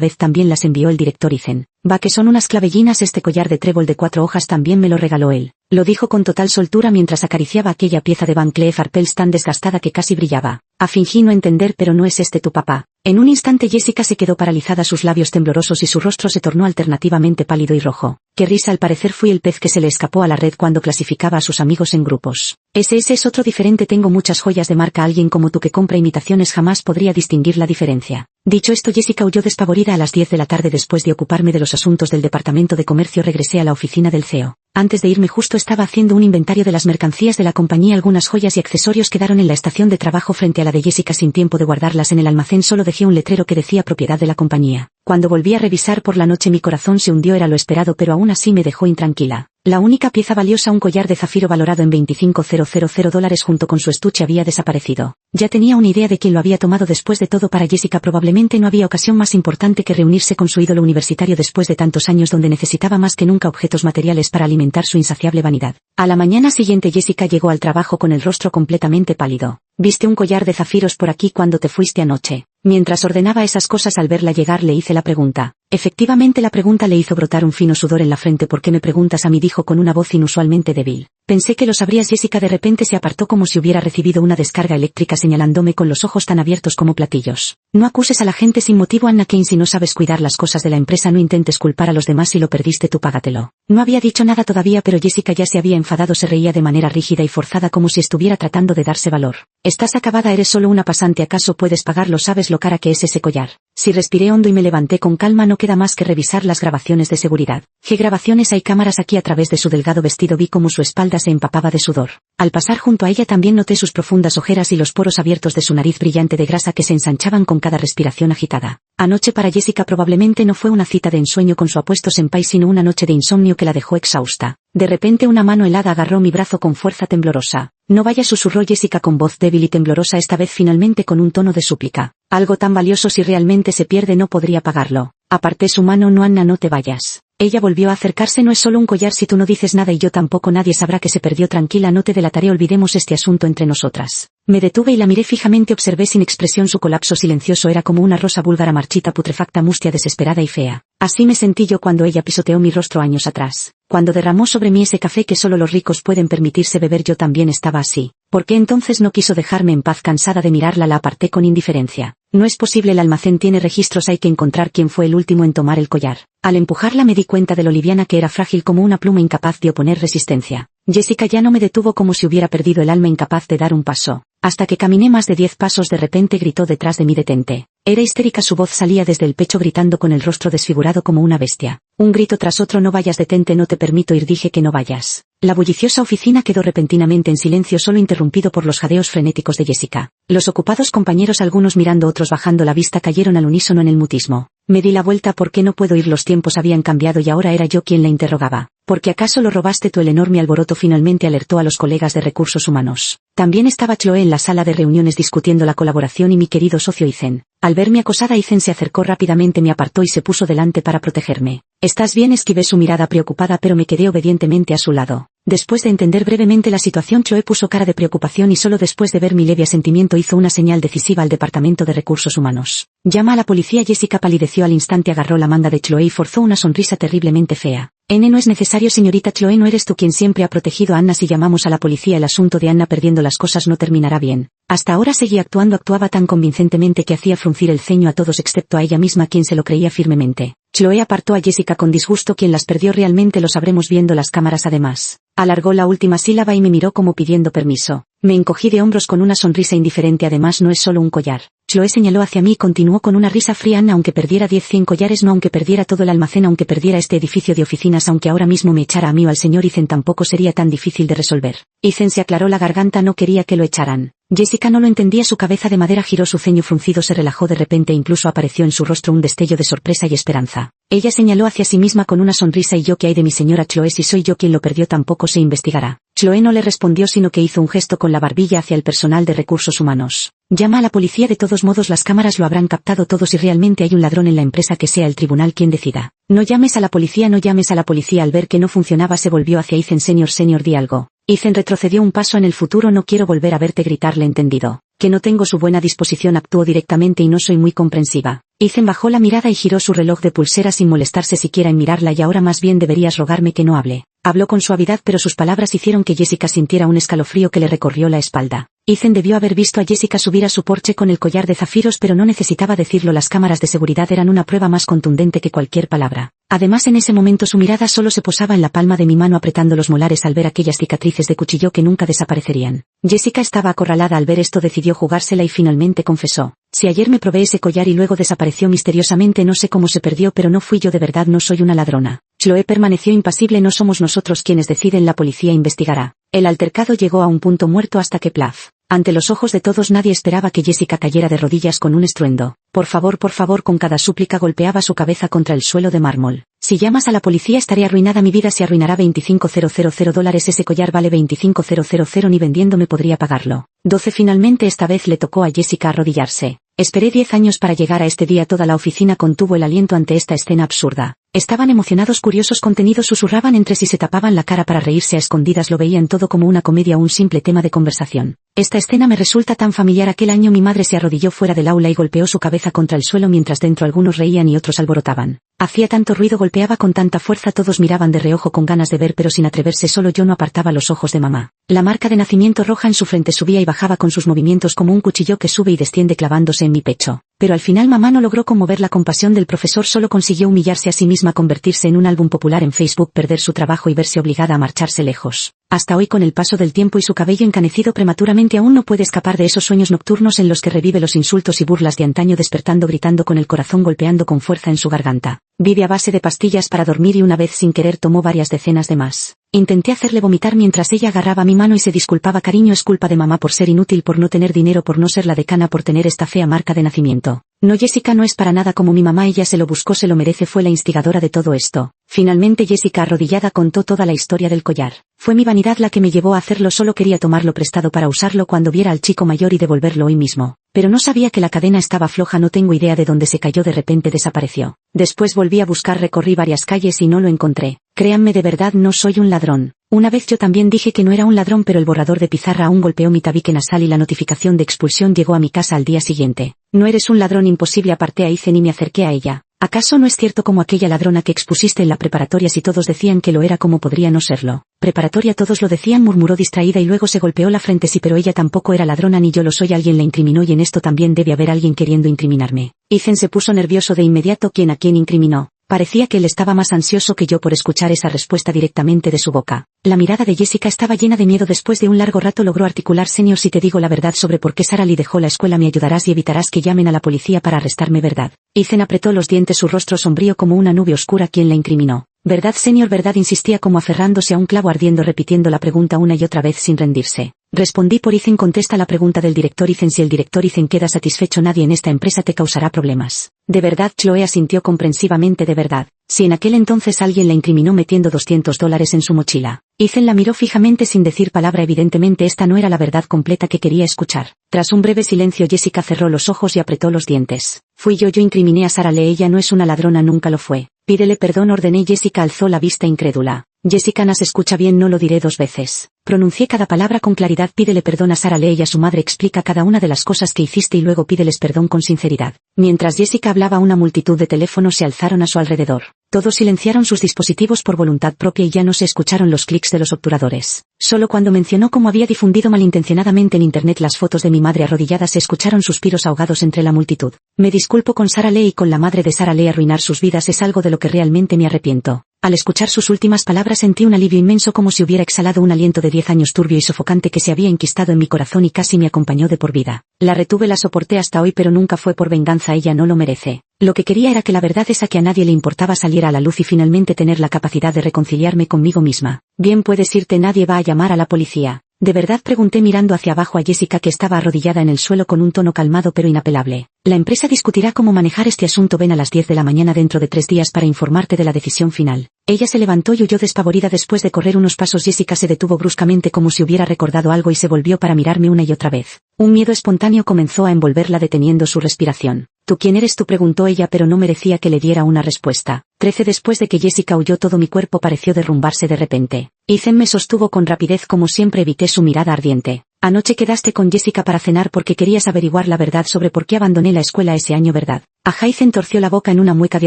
vez también las envió el director y Zen. Va que son unas clavellinas. Este collar de trébol de 4 hojas también me lo regaló él. Lo dijo con total soltura mientras acariciaba aquella pieza de Van Cleef Arpels tan desgastada que casi brillaba. Fingí no entender. Pero no es este tu papá. En un instante Jessica se quedó paralizada, sus labios temblorosos y su rostro se tornó alternativamente pálido y rojo. Qué risa, al parecer fui el pez que se le escapó a la red cuando clasificaba a sus amigos en grupos. Ese es otro diferente. Tengo muchas joyas de marca. Alguien como tú que compra imitaciones jamás podría distinguir la diferencia. Dicho esto, Jessica huyó despavorida. A las 10 de la tarde, después de ocuparme de los asuntos del departamento de comercio, regresé a la oficina del CEO. Antes de irme justo estaba haciendo un inventario de las mercancías de la compañía. Algunas joyas y accesorios quedaron en la estación de trabajo frente a la de Jessica. Sin tiempo de guardarlas en el almacén, solo dejé un letrero que decía propiedad de la compañía. Cuando volví a revisar por la noche mi corazón se hundió. Era lo esperado, pero aún así me dejó intranquila. La única pieza valiosa, un collar de zafiro valorado en $25,000 junto con su estuche, había desaparecido. Ya tenía una idea de quién lo había tomado. Después de todo, para Jessica probablemente no había ocasión más importante que reunirse con su ídolo universitario después de tantos años, donde necesitaba más que nunca objetos materiales para alimentar su insaciable vanidad. A la mañana siguiente Jessica llegó al trabajo con el rostro completamente pálido. ¿Viste un collar de zafiros por aquí cuando te fuiste anoche? Mientras ordenaba esas cosas, al verla llegar le hice la pregunta. Efectivamente, la pregunta le hizo brotar un fino sudor en la frente. ¿Por qué me preguntas a mí?, dijo con una voz inusualmente débil. Pensé que lo sabrías. Jessica de repente se apartó como si hubiera recibido una descarga eléctrica, señalándome con los ojos tan abiertos como platillos. No acuses a la gente sin motivo, Anna Kane. Si no sabes cuidar las cosas de la empresa, no intentes culpar a los demás. Si lo perdiste tú, págatelo. No había dicho nada todavía, pero Jessica ya se había enfadado. Se reía de manera rígida y forzada, como si estuviera tratando de darse valor. Estás acabada, eres solo una pasante. ¿Acaso puedes pagarlo? ¿Sabes lo cara que es ese collar? Si respiré hondo y me levanté con calma. No queda más que revisar las grabaciones de seguridad. ¿Qué grabaciones? Hay cámaras aquí. A través de su delgado vestido vi cómo su espalda se empapaba de sudor. Al pasar junto a ella también noté sus profundas ojeras y los poros abiertos de su nariz brillante de grasa que se ensanchaban con cada respiración agitada. Anoche para Jessica probablemente no fue una cita de ensueño con su apuesto senpai, sino una noche de insomnio que la dejó exhausta. De repente una mano helada agarró mi brazo con fuerza temblorosa. No vayas, susurró Jessica con voz débil y temblorosa, esta vez finalmente con un tono de súplica. Algo tan valioso, si realmente se pierde no podría pagarlo. Aparté su mano. No, Anna, no te vayas. Ella volvió a acercarse. No es solo un collar. Si tú no dices nada y yo tampoco, nadie sabrá que se perdió. Tranquila, no te delataré. Olvidemos este asunto entre nosotras. Me detuve y la miré fijamente. Observé sin expresión su colapso silencioso. Era como una rosa búlgara marchita, putrefacta, mustia, desesperada y fea. Así me sentí yo cuando ella pisoteó mi rostro años atrás. Cuando derramó sobre mí ese café que solo los ricos pueden permitirse beber, yo también estaba así. ¿Por qué entonces no quiso dejarme en paz? Cansada de mirarla, la aparté con indiferencia. No es posible, el almacén tiene registros. Hay que encontrar quién fue el último en tomar el collar. Al empujarla me di cuenta de lo liviana que era, frágil como una pluma, incapaz de oponer resistencia. Jessica ya no me detuvo, como si hubiera perdido el alma, incapaz de dar un paso. Hasta que caminé más de 10 pasos, de repente gritó detrás de mí: detente. Era histérica, su voz salía desde el pecho gritando con el rostro desfigurado como una bestia. Un grito tras otro: no vayas, detente, no te permito ir, dije que no vayas. La bulliciosa oficina quedó repentinamente en silencio, solo interrumpido por los jadeos frenéticos de Jessica. Los ocupados compañeros, algunos mirando, otros bajando la vista, cayeron al unísono en el mutismo. Me di la vuelta. ¿Por qué no puedo ir? Los tiempos habían cambiado y ahora era yo quien la interrogaba. ¿Por qué acaso lo robaste tú? El enorme alboroto finalmente alertó a los colegas de recursos humanos. También estaba Chloe en la sala de reuniones discutiendo la colaboración y mi querido socio Ethan. Al verme acosada, Ethan se acercó rápidamente, me apartó y se puso delante para protegerme. ¿Estás bien? Esquivé su mirada preocupada, pero me quedé obedientemente a su lado. Después de entender brevemente la situación, Chloe puso cara de preocupación y solo después de ver mi leve asentimiento hizo una señal decisiva al departamento de recursos humanos. Llama a la policía. Jessica palideció al instante, agarró la manga de Chloe y forzó una sonrisa terriblemente fea. No es necesario, señorita Chloe, no eres tú quien siempre ha protegido a Anna. Si llamamos a la policía, el asunto de Anna perdiendo las cosas no terminará bien. Hasta ahora seguía actuando, actuaba tan convincentemente que hacía fruncir el ceño a todos excepto a ella misma, quien se lo creía firmemente. Chloe apartó a Jessica con disgusto. ¿Quién las perdió realmente? Lo sabremos viendo las cámaras. Además, alargó la última sílaba y me miró como pidiendo permiso. Me encogí de hombros con una sonrisa indiferente. Además, no es solo un collar. Chloe señaló hacia mí y continuó con una risa fría: Anna, aunque perdiera 10-100 collares, no aunque perdiera todo el almacén, aunque perdiera este edificio de oficinas, aunque ahora mismo me echara a mí o al señor Ethan, tampoco sería tan difícil de resolver. Ethan se aclaró la garganta: no quería que lo echaran. Jessica no lo entendía, su cabeza de madera giró, su ceño fruncido se relajó de repente e incluso apareció en su rostro un destello de sorpresa y esperanza. Ella señaló hacia sí misma con una sonrisa: ¿y yo qué hay de mi señora Chloe? Si soy yo quien lo perdió, tampoco se investigará. Chloe no le respondió, sino que hizo un gesto con la barbilla hacia el personal de recursos humanos. Llama a la policía, de todos modos las cámaras lo habrán captado todo. Si realmente hay un ladrón en la empresa, que sea el tribunal quien decida. No llames a la policía, no llames a la policía. Al ver que no funcionaba se volvió hacia Ethan. Señor, di algo. Ethan retrocedió un paso. En el futuro no quiero volver a verte gritarle, entendido. Que no tengo su buena disposición, actuó directamente y no soy muy comprensiva. Ethan bajó la mirada y giró su reloj de pulsera sin molestarse siquiera en mirarla. Y ahora más bien deberías rogarme que no hable. Habló con suavidad, pero sus palabras hicieron que Jessica sintiera un escalofrío que le recorrió la espalda. Ethan debió haber visto a Jessica subir a su porche con el collar de zafiros, pero no necesitaba decirlo. Las cámaras de seguridad eran una prueba más contundente que cualquier palabra. Además, en ese momento su mirada solo se posaba en la palma de mi mano, apretando los molares al ver aquellas cicatrices de cuchillo que nunca desaparecerían. Jessica estaba acorralada. Al ver esto decidió jugársela y finalmente confesó. Si ayer me probé ese collar y luego desapareció misteriosamente, no sé cómo se perdió, pero no fui yo, de verdad no soy una ladrona. Chloe permaneció impasible. No somos nosotros quienes deciden, la policía investigará. El altercado llegó a un punto muerto hasta que plaf. Ante los ojos de todos nadie esperaba que Jessica cayera de rodillas con un estruendo. Por favor, con cada súplica golpeaba su cabeza contra el suelo de mármol. Si llamas a la policía estaré arruinada, mi vida se arruinará. $25,000. Ese collar vale $25,000, ni vendiéndome podría pagarlo. 12. Finalmente esta vez le tocó a Jessica arrodillarse. Esperé 10 años para llegar a este día. Toda la oficina contuvo el aliento ante esta escena absurda. Estaban emocionados, curiosos, contenidos, susurraban entre sí, se tapaban la cara para reírse a escondidas. Lo veían todo como una comedia o un simple tema de conversación. Esta escena me resulta tan familiar. Aquel año mi madre se arrodilló fuera del aula y golpeó su cabeza contra el suelo mientras dentro algunos reían y otros alborotaban. Hacía tanto ruido, golpeaba con tanta fuerza, todos miraban de reojo con ganas de ver pero sin atreverse. Solo yo no apartaba los ojos de mamá. La marca de nacimiento roja en su frente subía y bajaba con sus movimientos como un cuchillo que sube y desciende clavándose en mi pecho. Pero al final mamá no logró conmover la compasión del profesor, solo consiguió humillarse a sí misma, convertirse en un álbum popular en Facebook, perder su trabajo y verse obligada a marcharse lejos. Hasta hoy, con el paso del tiempo y su cabello encanecido prematuramente, aún no puede escapar de esos sueños nocturnos en los que revive los insultos y burlas de antaño, despertando gritando con el corazón golpeando con fuerza en su garganta. Vive a base de pastillas para dormir y una vez sin querer tomó varias decenas de más. Intenté hacerle vomitar mientras ella agarraba mi mano y se disculpaba. Cariño, es culpa de mamá por ser inútil, por no tener dinero, por no ser la decana, por tener esta fea marca de nacimiento. No, Jessica no es para nada como mi mamá, ella se lo buscó, se lo merece, fue la instigadora de todo esto. Finalmente Jessica, arrodillada, contó toda la historia del collar. Fue mi vanidad la que me llevó a hacerlo, solo quería tomarlo prestado para usarlo cuando viera al chico mayor y devolverlo hoy mismo. Pero no sabía que la cadena estaba floja, no tengo idea de dónde se cayó, de repente desapareció. Después volví a buscar, recorrí varias calles y no lo encontré. Créanme, de verdad no soy un ladrón. Una vez yo también dije que no era un ladrón, pero el borrador de pizarra aún golpeó mi tabique nasal y la notificación de expulsión llegó a mi casa al día siguiente. No eres un ladrón, imposible, aparté a Ethan y me acerqué a ella. ¿Acaso no es cierto como aquella ladrona que expusiste en la preparatoria? Si todos decían que lo era, ¿cómo podría no serlo? Preparatoria, todos lo decían, murmuró distraída y luego se golpeó la frente. Sí, pero ella tampoco era ladrona, ni yo lo soy. Alguien la incriminó y en esto también debe haber alguien queriendo incriminarme. Ethan se puso nervioso de inmediato. ¿Quién a quién incriminó? Parecía que él estaba más ansioso que yo por escuchar esa respuesta directamente de su boca. La mirada de Jessica estaba llena de miedo. Después de un largo rato logró articular: Señor, si te digo la verdad sobre por qué Sarah Lee dejó la escuela, me ayudarás y evitarás que llamen a la policía para arrestarme, ¿verdad? Ethan apretó los dientes, su rostro sombrío como una nube oscura. ¿Quién la incriminó? ¿Verdad, señor? ¿Verdad? Insistía como aferrándose a un clavo ardiendo, repitiendo la pregunta una y otra vez sin rendirse. Respondí por Ethan. Contesta la pregunta del director. Ethan, si el director Ethan queda satisfecho, nadie en esta empresa te causará problemas. ¿De verdad? Chloe asintió comprensivamente. ¿De verdad? Si en aquel entonces alguien la incriminó metiendo $200 en su mochila. Ethan la miró fijamente sin decir palabra. Evidentemente esta no era la verdad completa que quería escuchar. Tras un breve silencio, Jessica cerró los ojos y apretó los dientes. Fui yo incriminé a Sarah Lee. Ella no es una ladrona, nunca lo fue. Pídele perdón, ordené. Jessica alzó la vista incrédula. Jessica, ¿nas escucha bien? No lo diré 2 veces. Pronuncié cada palabra con claridad. Pídele perdón a Sarah Lee y a su madre. Explica cada una de las cosas que hiciste y luego pídeles perdón con sinceridad. Mientras Jessica hablaba, una multitud de teléfonos se alzaron a su alrededor. Todos silenciaron sus dispositivos por voluntad propia y ya no se escucharon los clics de los obturadores. Solo cuando mencionó cómo había difundido malintencionadamente en internet las fotos de mi madre arrodillada se escucharon suspiros ahogados entre la multitud. Me disculpo con Sarah Lee y con la madre de Sarah Lee. Arruinar sus vidas es algo de lo que realmente me arrepiento. Al escuchar sus últimas palabras sentí un alivio inmenso, como si hubiera exhalado un aliento de 10 años turbio y sofocante que se había enquistado en mi corazón y casi me acompañó de por vida. La retuve, la soporté hasta hoy, pero nunca fue por venganza, ella no lo merece. Lo que quería era que la verdad esa que a nadie le importaba saliera a la luz y finalmente tener la capacidad de reconciliarme conmigo misma. Bien, puedes irte, nadie va a llamar a la policía. ¿De verdad?, pregunté mirando hacia abajo a Jessica, que estaba arrodillada en el suelo con un tono calmado pero inapelable. La empresa discutirá cómo manejar este asunto. Ven a las 10 de la mañana dentro de 3 días para informarte de la decisión final. Ella se levantó y huyó despavorida. Después de correr unos pasos. Jessica se detuvo bruscamente como si hubiera recordado algo y se volvió para mirarme una y otra vez. Un miedo espontáneo comenzó a envolverla deteniendo su respiración. ¿Tú quién eres tú?, preguntó ella, pero no merecía que le diera una respuesta. 13. Después de que Jessica huyó, todo mi cuerpo pareció derrumbarse de repente. Ethan me sostuvo con rapidez como siempre. Evité su mirada ardiente. Anoche quedaste con Jessica para cenar porque querías averiguar la verdad sobre por qué abandoné la escuela ese año, ¿verdad? Ethan torció la boca en una mueca de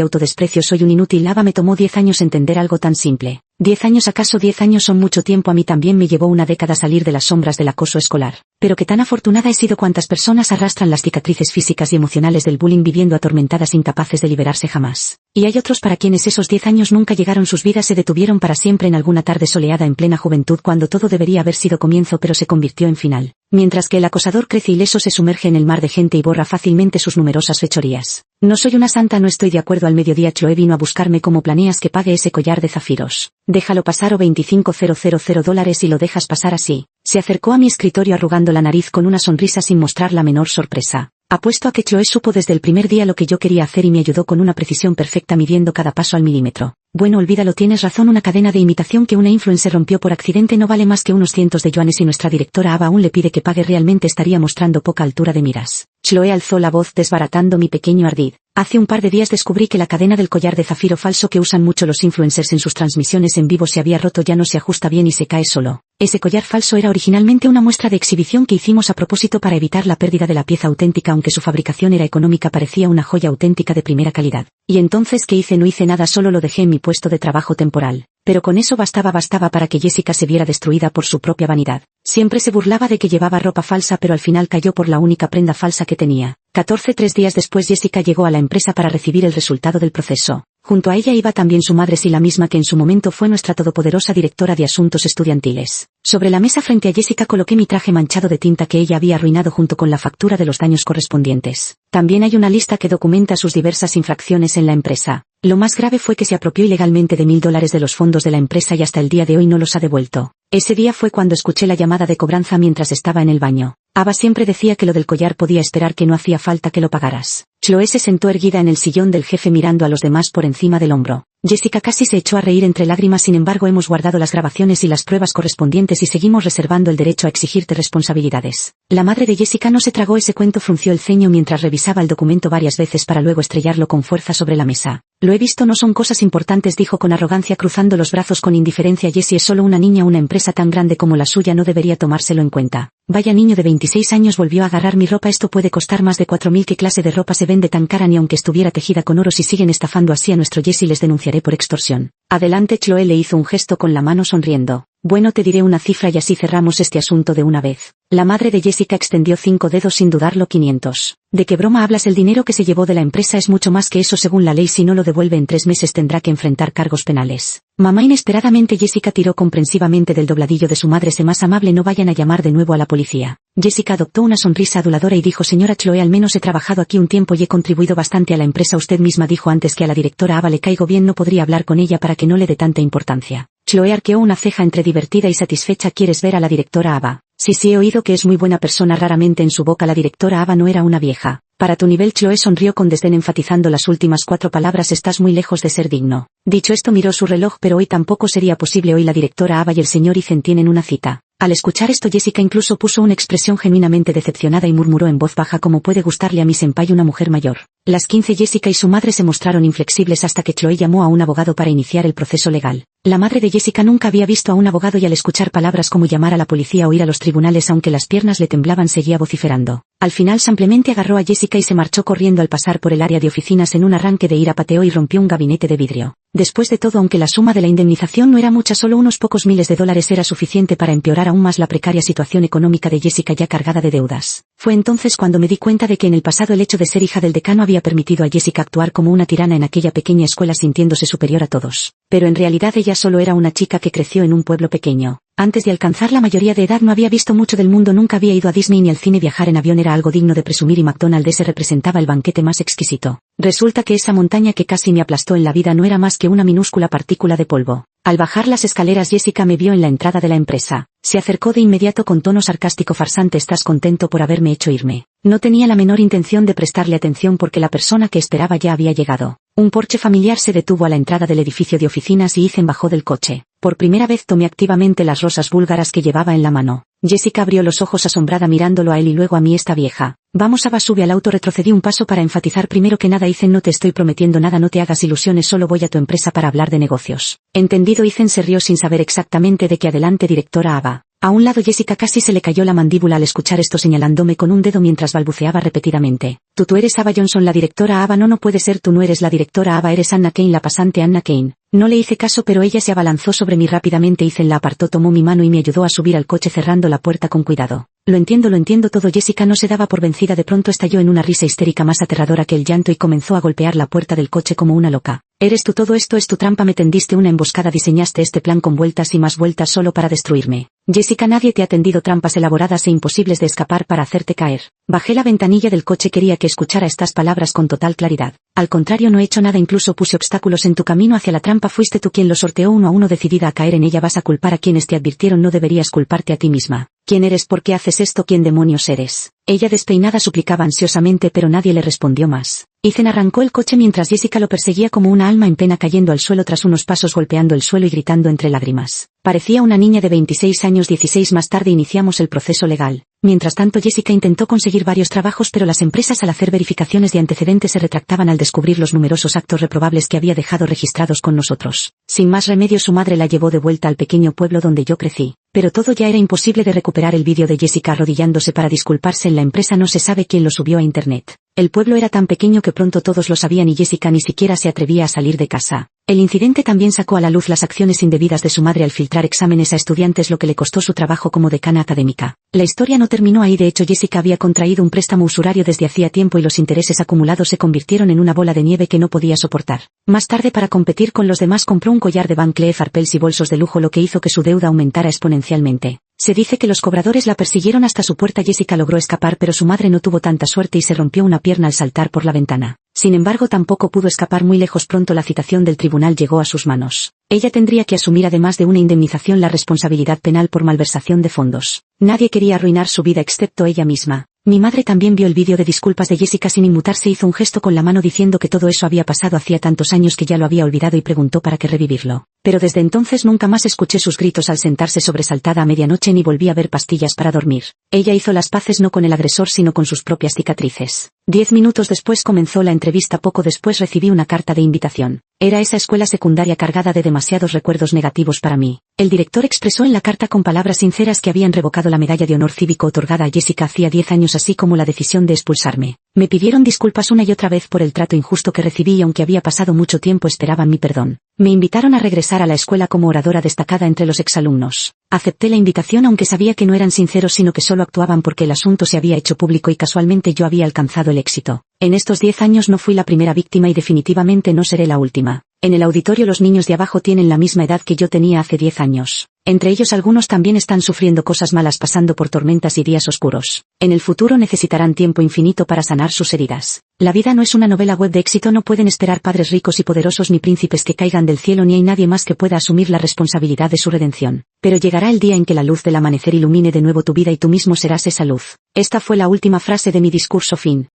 autodesprecio. Soy un inútil. Ava, me tomó 10 años entender algo tan simple. 10 años, ¿acaso 10 años son mucho tiempo? A mí también me llevó una década salir de las sombras del acoso escolar. Pero qué tan afortunada he sido. Cuántas personas arrastran las cicatrices físicas y emocionales del bullying viviendo atormentadas, incapaces de liberarse jamás. Y hay otros para quienes esos 10 años nunca llegaron. Sus vidas se detuvieron para siempre en alguna tarde soleada en plena juventud, cuando todo debería haber sido comienzo pero se convirtió en final. Mientras que el acosador crece ileso, se sumerge en el mar de gente y borra fácilmente sus numerosas fechorías. No soy una santa, no estoy de acuerdo. Al mediodía Chloe vino a buscarme. ¿Cómo planeas que pague ese collar de zafiros? Déjalo pasar o $25,000 y lo dejas pasar así. Se acercó a mi escritorio arrugando la nariz con una sonrisa sin mostrar la menor sorpresa. Apuesto a que Chloe supo desde el primer día lo que yo quería hacer y me ayudó con una precisión perfecta, midiendo cada paso al milímetro. Bueno, olvídalo, tienes razón. Una cadena de imitación que una influencer rompió por accidente no vale más que unos cientos de yuanes y nuestra directora Ava aún le pide que pague. Realmente estaría mostrando poca altura de miras. Chloe alzó la voz desbaratando mi pequeño ardid. Hace un par de días descubrí que la cadena del collar de zafiro falso que usan mucho los influencers en sus transmisiones en vivo se había roto. Ya no se ajusta bien y se cae solo. Ese collar falso era originalmente una muestra de exhibición que hicimos a propósito para evitar la pérdida de la pieza auténtica. Aunque su fabricación era económica, parecía una joya auténtica de primera calidad. ¿Y entonces qué hice? No hice nada, solo lo dejé en mi puesto de trabajo temporal. Pero con eso bastaba para que Jessica se viera destruida por su propia vanidad. Siempre se burlaba de que llevaba ropa falsa, pero al final cayó por la única prenda falsa que tenía. 14. 3 días después Jessica llegó a la empresa para recibir el resultado del proceso. Junto a ella iba también su madre, la misma que en su momento fue nuestra todopoderosa directora de asuntos estudiantiles. Sobre la mesa frente a Jessica coloqué mi traje manchado de tinta que ella había arruinado junto con la factura de los daños correspondientes. También hay una lista que documenta sus diversas infracciones en la empresa. Lo más grave fue que se apropió ilegalmente de $1000 de los fondos de la empresa y hasta el día de hoy no los ha devuelto. Ese día fue cuando escuché la llamada de cobranza mientras estaba en el baño. Ava siempre decía que lo del collar podía esperar, que no hacía falta que lo pagaras. Chloe se sentó erguida en el sillón del jefe mirando a los demás por encima del hombro. Jessica casi se echó a reír entre lágrimas. Sin embargo, hemos guardado las grabaciones y las pruebas correspondientes y seguimos reservando el derecho a exigirte responsabilidades. La madre de Jessica no se tragó ese cuento, frunció el ceño mientras revisaba el documento varias veces para luego estrellarlo con fuerza sobre la mesa. Lo he visto, no son cosas importantes, dijo con arrogancia cruzando los brazos con indiferencia. Jessie es solo una niña, una empresa tan grande como la suya no debería tomárselo en cuenta. Vaya niño de 26 años, volvió a agarrar mi ropa. Esto puede costar más de 4000. ¿Qué clase de ropa se vende tan cara? Ni aunque estuviera tejida con oro. Si siguen estafando así a nuestro Jessie les denunciaré por extorsión. Adelante. Chloe le hizo un gesto con la mano sonriendo. Bueno, te diré una cifra y así cerramos este asunto de una vez. La madre de Jessica extendió 5 dedos sin dudarlo. 500. ¿De qué broma hablas? El dinero que se llevó de la empresa es mucho más que eso según la ley. Si no lo devuelve en 3 meses tendrá que enfrentar cargos penales. Mamá, inesperadamente Jessica tiró comprensivamente del dobladillo de su madre. Sé más amable, no vayan a llamar de nuevo a la policía. Jessica adoptó una sonrisa aduladora y dijo: señora Chloe, al menos he trabajado aquí un tiempo y he contribuido bastante a la empresa. Usted misma dijo antes que a la directora Ava le caigo bien. No podría hablar con ella para que no le dé tanta importancia. Chloe arqueó una ceja entre divertida y satisfecha. ¿Quieres ver a la directora Ava? Sí, he oído que es muy buena persona. Raramente en su boca la directora Ava no era una vieja. Para tu nivel. Chloe sonrió con desdén enfatizando las últimas 4 palabras. Estás muy lejos de ser digno. Dicho esto miró su reloj, pero hoy tampoco sería posible. Hoy la directora Ava y el señor Ethan tienen una cita. Al escuchar esto Jessica incluso puso una expresión genuinamente decepcionada y murmuró en voz baja: ¿cómo puede gustarle a mi senpai una mujer mayor? Las 15. Jessica y su madre se mostraron inflexibles hasta que Chloe llamó a un abogado para iniciar el proceso legal. La madre de Jessica nunca había visto a un abogado y al escuchar palabras como llamar a la policía o ir a los tribunales, aunque las piernas le temblaban, seguía vociferando. Al final simplemente agarró a Jessica y se marchó corriendo. Al pasar por el área de oficinas en un arranque de ira pateó y rompió un gabinete de vidrio. Después de todo, aunque la suma de la indemnización no era mucha, solo unos pocos miles de dólares, era suficiente para empeorar aún más la precaria situación económica de Jessica, ya cargada de deudas. Fue entonces cuando me di cuenta de que en el pasado el hecho de ser hija del decano había permitido a Jessica actuar como una tirana en aquella pequeña escuela, sintiéndose superior a todos. Pero en realidad ella solo era una chica que creció en un pueblo pequeño. Antes de alcanzar la mayoría de edad no había visto mucho del mundo, nunca había ido a Disney ni al cine. Viajar en avión era algo digno de presumir y McDonald's representaba el banquete más exquisito. Resulta que esa montaña que casi me aplastó en la vida no era más que una minúscula partícula de polvo. Al bajar las escaleras Jessica me vio en la entrada de la empresa. Se acercó de inmediato con tono sarcástico farsante. ¿Estás contento por haberme hecho irme? No tenía la menor intención de prestarle atención porque la persona que esperaba ya había llegado. Un Porsche familiar se detuvo a la entrada del edificio de oficinas y Ethan bajó del coche. Por primera vez tomé activamente las rosas búlgaras que llevaba en la mano. Jessica abrió los ojos asombrada mirándolo a él y luego a mí. Esta vieja. Vamos, Ava, sube al auto. Retrocedí un paso para enfatizar. Primero que nada, Ethan, no te estoy prometiendo nada, no te hagas ilusiones, solo voy a tu empresa para hablar de negocios. Entendido. Ethan se rió sin saber exactamente de qué. Adelante, directora Ava. A un lado Jessica casi se le cayó la mandíbula al escuchar esto, señalándome con un dedo mientras balbuceaba repetidamente. Tú eres Ava Johnson, la directora Ava. No puede ser, tú no eres la directora Ava, eres Anna Kane, la pasante Anna Kane. No le hice caso, pero ella se abalanzó sobre mí rápidamente. Ethan la apartó, tomó mi mano y me ayudó a subir al coche cerrando la puerta con cuidado. Lo entiendo todo. Jessica no se daba por vencida. De pronto estalló en una risa histérica más aterradora que el llanto y comenzó a golpear la puerta del coche como una loca. Eres tú, todo esto es tu trampa, me tendiste una emboscada, diseñaste este plan con vueltas y más vueltas solo para destruirme. Jessica, nadie te ha tendido trampas elaboradas e imposibles de escapar para hacerte caer. Bajé la ventanilla del coche, quería que escuchara estas palabras con total claridad. Al contrario, no he hecho nada, incluso puse obstáculos en tu camino hacia la trampa. Fuiste tú quien lo sorteó uno a uno, decidida a caer en ella. Vas a culpar a quienes te advirtieron, no deberías culparte a ti misma. ¿Quién eres? ¿Por qué haces esto? ¿Quién demonios eres? Ella despeinada suplicaba ansiosamente, pero nadie le respondió más. Ethan arrancó el coche mientras Jessica lo perseguía como una alma en pena, cayendo al suelo tras unos pasos, golpeando el suelo y gritando entre lágrimas. Parecía una niña de 26 años. 16 más tarde iniciamos el proceso legal. Mientras tanto, Jessica intentó conseguir varios trabajos, pero las empresas, al hacer verificaciones de antecedentes, se retractaban al descubrir los numerosos actos reprobables que había dejado registrados con nosotros. Sin más remedio, su madre la llevó de vuelta al pequeño pueblo donde yo crecí. Pero todo ya era imposible de recuperar. El vídeo de Jessica arrodillándose para disculparse en la empresa no se sabe quién lo subió a internet. El pueblo era tan pequeño que pronto todos lo sabían y Jessica ni siquiera se atrevía a salir de casa. El incidente también sacó a la luz las acciones indebidas de su madre al filtrar exámenes a estudiantes, lo que le costó su trabajo como decana académica. La historia no terminó ahí. De hecho, Jessica había contraído un préstamo usurario desde hacía tiempo y los intereses acumulados se convirtieron en una bola de nieve que no podía soportar. Más tarde, para competir con los demás, compró un collar de Van Cleef Arpels y bolsos de lujo, lo que hizo que su deuda aumentara exponencialmente. Se dice que los cobradores la persiguieron hasta su puerta. Jessica logró escapar, pero su madre no tuvo tanta suerte y se rompió una pierna al saltar por la ventana. Sin embargo, tampoco pudo escapar muy lejos. Pronto la citación del tribunal llegó a sus manos. Ella tendría que asumir, además de una indemnización, la responsabilidad penal por malversación de fondos. Nadie quería arruinar su vida excepto ella misma. Mi madre también vio el vídeo de disculpas de Jessica. Sin inmutarse, hizo un gesto con la mano diciendo que todo eso había pasado hacía tantos años que ya lo había olvidado y preguntó para qué revivirlo. Pero desde entonces nunca más escuché sus gritos al sentarse sobresaltada a medianoche ni volví a ver pastillas para dormir. Ella hizo las paces no con el agresor sino con sus propias cicatrices. 10 minutos después comenzó la entrevista. Poco después recibí una carta de invitación. Era esa escuela secundaria cargada de demasiados recuerdos negativos para mí. El director expresó en la carta con palabras sinceras que habían revocado la medalla de honor cívico otorgada a Jessica hacía 10 años, así como la decisión de expulsarme. Me pidieron disculpas una y otra vez por el trato injusto que recibí y aunque había pasado mucho tiempo esperaban mi perdón. Me invitaron a regresar a la escuela como oradora destacada entre los exalumnos. Acepté la invitación aunque sabía que no eran sinceros sino que solo actuaban porque el asunto se había hecho público y casualmente yo había alcanzado el éxito. En estos 10 años no fui la primera víctima y definitivamente no seré la última. En el auditorio los niños de abajo tienen la misma edad que yo tenía hace 10 años. Entre ellos algunos también están sufriendo cosas malas, pasando por tormentas y días oscuros. En el futuro necesitarán tiempo infinito para sanar sus heridas. La vida no es una novela web de éxito, no pueden esperar padres ricos y poderosos ni príncipes que caigan del cielo, ni hay nadie más que pueda asumir la responsabilidad de su redención. Pero llegará el día en que la luz del amanecer ilumine de nuevo tu vida y tú mismo serás esa luz. Esta fue la última frase de mi discurso. Fin.